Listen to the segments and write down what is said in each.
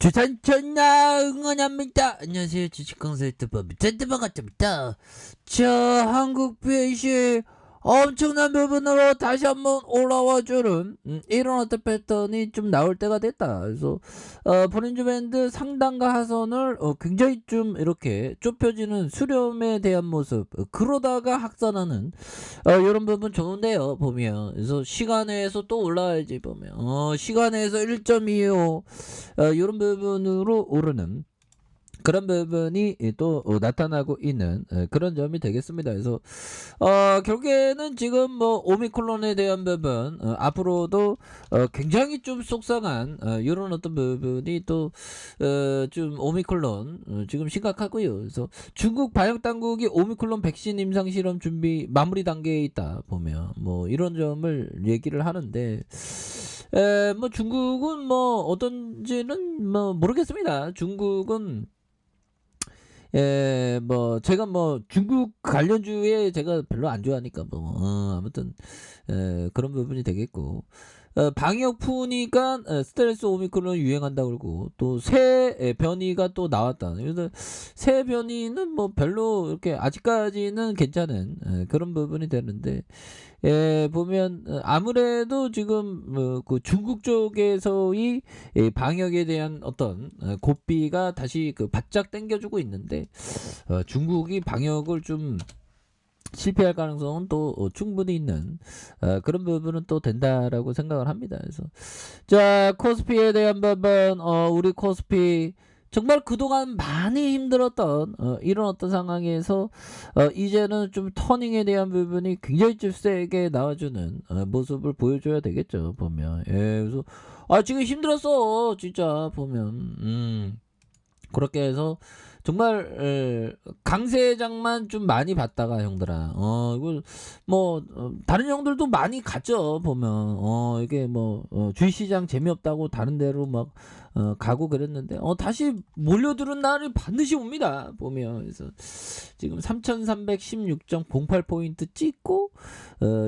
주산 전나 응원합니다. 안녕하세요. 주식강사 유튜버 미천트 반갑습니다. 자, 한국 BAC 엄청난 부분으로 다시 한번 올라와주는 이런 어떤 패턴이 좀 나올 때가 됐다. 그래서 브린지 밴드 상단과 하선을 굉장히 좀 이렇게 좁혀지는 수렴에 대한 모습, 그러다가 확산하는 이런 부분 좋은데요. 보면 그래서 시간에서 또 올라와야지. 보면 시간에서 1.25 이런 부분으로 오르는 그런 부분이 또 나타나고 있는 그런 점이 되겠습니다. 그래서 결국에는 지금 뭐 오미크론에 대한 부분, 앞으로도 굉장히 좀 속상한 이런 어떤 부분이 또 좀 오미크론 지금 심각하고요. 그래서 중국 방역 당국이 오미크론 백신 임상 실험 준비 마무리 단계에 있다 보면 뭐 이런 점을 얘기를 하는데, 뭐 중국은 뭐 어떤지는 뭐 모르겠습니다. 중국은 뭐 제가 뭐 중국 관련주에 제가 별로 안 좋아하니까 뭐 아무튼 그런 부분이 되겠고, 방역 푸니까 스트레스 오미크론 유행한다 그러고 또 새 변이가 또 나왔다. 그래서 새 변이는 뭐 별로 이렇게 아직까지는 괜찮은 그런 부분이 되는데, 보면 아무래도 지금 그 중국 쪽에서의 방역에 대한 어떤 고삐가 다시 그 바짝 당겨주고 있는데, 중국이 방역을 좀 실패할 가능성은 또 충분히 있는 그런 부분은 또 된다라고 생각을 합니다. 그래서 자, 코스피에 대한 부분, 우리 코스피 정말 그동안 많이 힘들었던 이런 어떤 상황에서 이제는 좀 터닝에 대한 부분이 굉장히 좀 세게 나와주는 모습을 보여줘야 되겠죠. 보면 그래서 지금 힘들었어 진짜. 보면 그렇게 해서 정말 강세장만 좀 많이 봤다가 형들아, 이거 뭐 다른 형들도 많이 갔죠. 보면 이게 뭐 주식시장 재미없다고 다른 데로 막 가고 그랬는데 다시 몰려드는 날이 반드시 옵니다. 보면 그래서 지금 3316.08포인트 찍고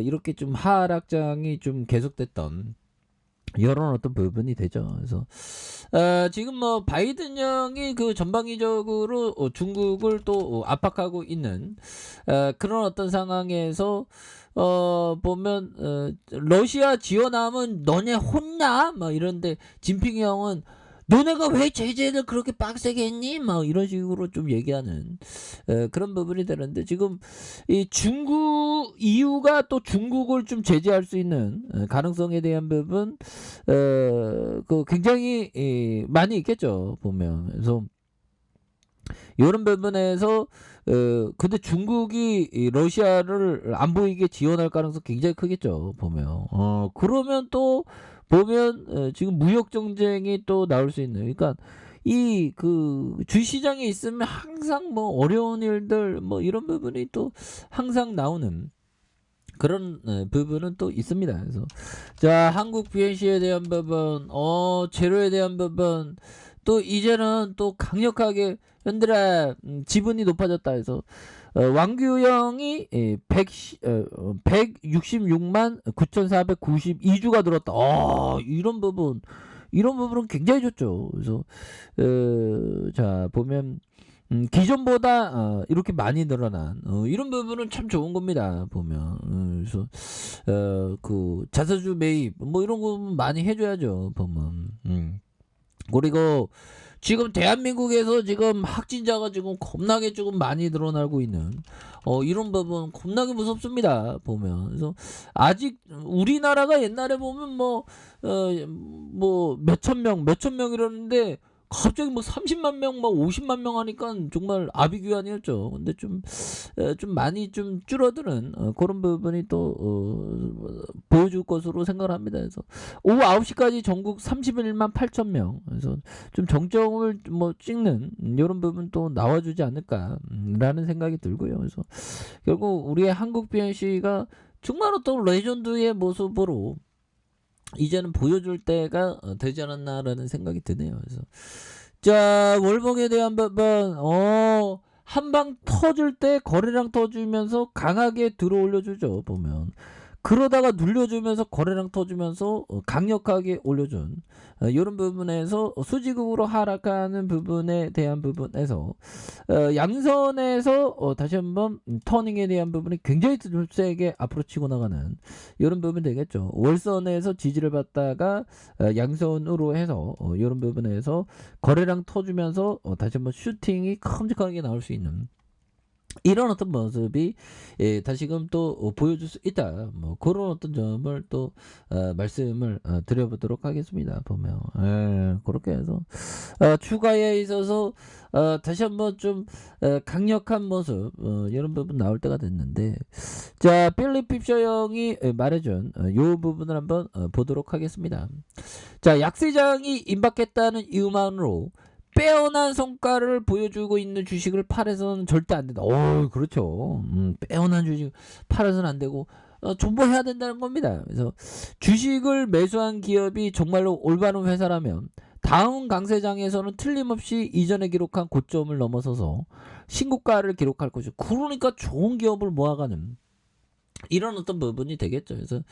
이렇게 좀 하락장이 좀 계속됐던 이런 어떤 부분이 되죠. 그래서 지금 뭐 바이든 형이 그 전방위적으로 중국을 또 압박하고 있는 그런 어떤 상황에서 보면 러시아 지원하면 너네 혼나 막 이런데, 진핑 형은 너네가 왜 제재를 그렇게 빡세게 했니? 막 이런 식으로 좀 얘기하는 그런 부분이 되는데, 지금 이 중국 EU가 또 중국을 좀 제재할 수 있는 가능성에 대한 부분 그 굉장히 많이 있겠죠. 보면 그래서 이런 부분에서 근데 중국이 이 러시아를 안 보이게 지원할 가능성 굉장히 크겠죠. 보면 그러면 또 보면 지금 무역 정쟁이 또 나올 수 있는, 그러니까 이 그 주시장에 있으면 항상 뭐 어려운 일들 뭐 이런 부분이 또 항상 나오는 그런 부분은 또 있습니다. 그래서 자, 한국 BNC에 대한 부분, 재료에 대한 부분, 또 이제는 또 강력하게 현들아 지분이 높아졌다 해서 왕규형이 166만 9,492주가 들었다. 이런 부분은 굉장히 좋죠. 그래서 자, 보면 기존보다 이렇게 많이 늘어난 이런 부분은 참 좋은 겁니다. 보면 그래서 그 자사주 매입 뭐 이런 거 많이 해줘야죠. 보면 그리고 지금 대한민국에서 지금 확진자가 지금 겁나게 조금 많이 늘어나고 있는 이런 부분 겁나게 무섭습니다. 보면 그래서 아직 우리나라가 옛날에 보면 뭐 몇천 명 이러는데 갑자기 뭐 30만 명, 뭐 50만 명 하니까 정말 아비규환이었죠. 근데 좀 많이 좀 줄어드는 그런 부분이 또 보여줄 것으로 생각을 합니다. 그래서 오후 9시까지 전국 31만 8천 명. 그래서 좀 정점을 뭐 찍는 이런 부분 또 나와주지 않을까라는 생각이 들고요. 그래서 결국 우리의 한국 BNC가 정말 어떤 레전드의 모습으로 이제는 보여줄 때가 되지 않았나라는 생각이 드네요. 그래서 자, 월봉에 대한 부분 한 방 터질 때 거래량 터지면서 강하게 들어 올려주죠. 보면 그러다가 눌려주면서 거래량 터주면서 강력하게 올려준 요런 부분에서 수직으로 하락하는 부분에 대한 부분에서 양선에서 다시 한번 터닝에 대한 부분이 굉장히 좀 세게 앞으로 치고 나가는 요런 부분 되겠죠. 월선에서 지지를 받다가 양선으로 해서 요런 부분에서 거래량 터주면서 다시 한번 슈팅이 큼직하게 나올 수 있는 이런 어떤 모습이 다시금 또 보여줄 수 있다. 뭐 그런 어떤 점을 또 말씀을 드려보도록 하겠습니다. 보면 그렇게 해서 추가에 있어서 다시 한번 좀 강력한 모습 이런 부분 나올 때가 됐는데 자 필립 핍셔 형이 말해준 요 부분을 한번 보도록 하겠습니다. 자 약세장이 임박했다는 이유만으로 빼어난 성과를 보여주고 있는 주식을 팔아서는 절대 안 된다. 그렇죠. 빼어난 주식 팔아서는 안 되고 존버해야 된다는 겁니다. 그래서 주식을 매수한 기업이 정말로 올바른 회사라면 다음 강세장에서는 틀림없이 이전에 기록한 고점을 넘어서서 신고가를 기록할 것이죠. 그러니까 좋은 기업을 모아가는 이런 어떤 부분이 되겠죠. 그래서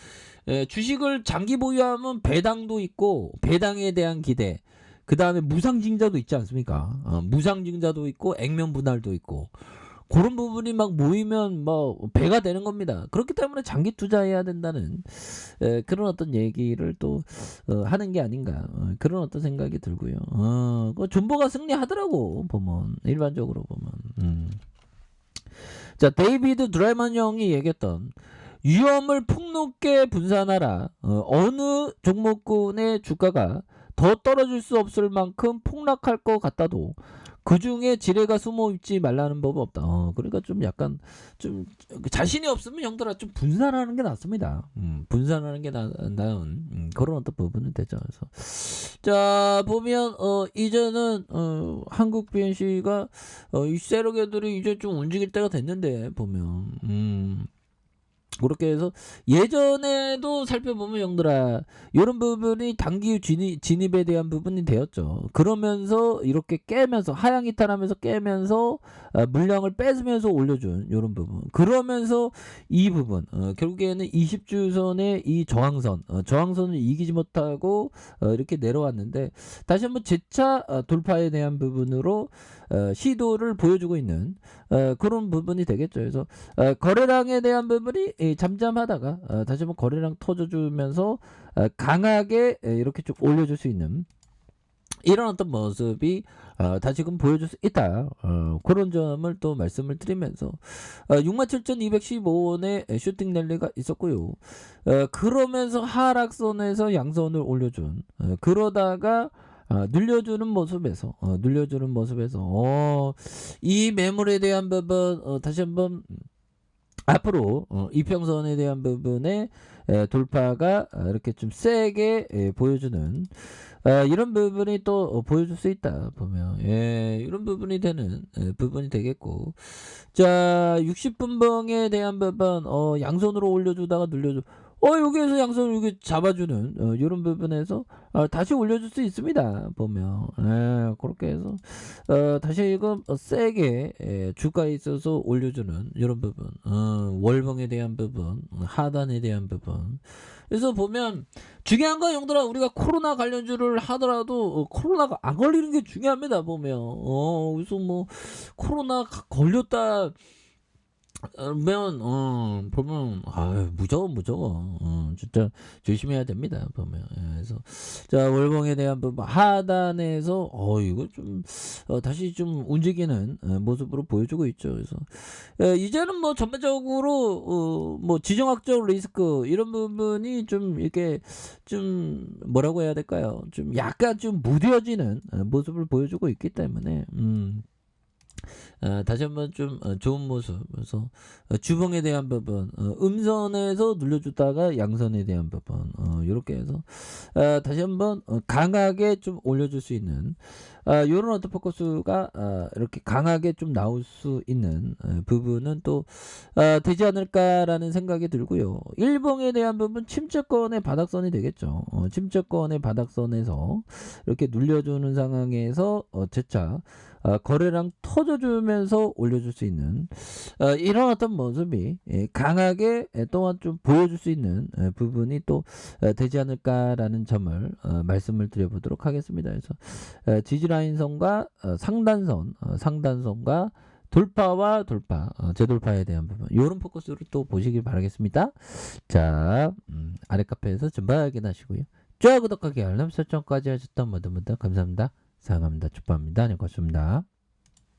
주식을 장기 보유하면 배당도 있고 배당에 대한 기대 그 다음에 무상증자도 있지 않습니까? 무상증자도 있고 액면 분할도 있고 그런 부분이 막 모이면 뭐 배가 되는 겁니다. 그렇기 때문에 장기 투자해야 된다는 그런 어떤 얘기를 또 하는 게 아닌가 그런 어떤 생각이 들고요. 그 존버가 승리하더라고 보면 일반적으로 보면. 자 데이비드 드레먼 형이 얘기했던 위험을 폭넓게 분산하라. 어느 종목군의 주가가 더 떨어질 수 없을 만큼 폭락할 것 같다도 그 중에 지뢰가 숨어 있지 말라는 법은 없다. 그러니까 좀 약간 좀 자신이 없으면 형들아 좀 분산하는 게 낫습니다. 분산하는 게 나은 그런 어떤 부분은 되죠. 그래서 자 보면 이제는 한국 BNC가 이 세력애들이 이제 좀 움직일 때가 됐는데 보면. 그렇게 해서 예전에도 살펴보면 형들아 이런 부분이 단기 진입에 대한 부분이 되었죠. 그러면서 이렇게 깨면서 하향 이탈하면서 깨면서 물량을 뺏으면서 올려준 이런 부분 그러면서 이 부분 결국에는 20주선의 이 저항선을 이기지 못하고 이렇게 내려왔는데 다시 한번 재차 돌파에 대한 부분으로 시도를 보여주고 있는 그런 부분이 되겠죠. 그래서 거래량에 대한 부분이 잠잠하다가 다시 한번 거래량 터져주면서 강하게 이렇게 쭉 올려줄 수 있는 이런 어떤 모습이 다시금 보여줄 수 있다. 그런 점을 또 말씀을 드리면서 67,215원의 슈팅 랠리가 있었고요. 그러면서 하락선에서 양선을 올려준 그러다가 늘려주는 모습에서 이 매물에 대한 부분 다시 한번 앞으로 이평선에 대한 부분에 돌파가 이렇게 좀 세게 보여주는 이런 부분이 또 보여줄 수 있다 보면 이런 부분이 되는 부분이 되겠고 자 60분봉에 대한 부분 양손으로 올려주다가 늘려줘 여기에서 양손을 이렇게 잡아주는 이런 부분에서 다시 올려줄 수 있습니다 보면 그렇게 해서 다시 이거 세게 주가에 있어서 올려주는 이런 부분 월봉에 대한 부분 하단에 대한 부분 그래서 보면 중요한 건 형들아 우리가 코로나 관련주를 하더라도 코로나가 안 걸리는 게 중요합니다 보면 그래서 뭐 코로나 걸렸다 보면 무조건 진짜 조심해야 됩니다 보면 그래서 자 월봉에 대한 부분 하단에서 이거 좀 다시 좀 움직이는 모습으로 보여주고 있죠. 그래서 이제는 뭐 전반적으로 뭐 지정학적 리스크 이런 부분이 좀 이렇게 좀 뭐라고 해야 될까요? 좀 약간 좀 무뎌지는 모습을 보여주고 있기 때문에 다시 한번 좀 좋은 모습 그래서 주봉에 대한 부분 음선에서 눌려주다가 양선에 대한 부분 이렇게 해서 다시 한번 강하게 좀 올려줄 수 있는 요런 어떤 포커스가 이렇게 강하게 좀 나올 수 있는 부분은 또 되지 않을까라는 생각이 들고요. 일봉에 대한 부분 침체권의 바닥선이 되겠죠. 침체권의 바닥선에서 이렇게 눌려주는 상황에서 재차 거래량 터져주면서 올려줄 수 있는 이런 어떤 모습이 강하게 또한 좀 보여줄 수 있는 부분이 또 되지 않을까라는 점을 말씀을 드려보도록 하겠습니다. 그래서 지지라인선과 상단선과 돌파와 돌파, 재돌파에 대한 부분 요런 포커스로 또 보시길 바라겠습니다. 자, 아래 카페에서 전방 확인하시고요. 좋아요, 구독하기, 알람 설정까지 하셨던 모두 감사합니다. 사랑합니다. 축복합니다. 안녕, 고맙습니다.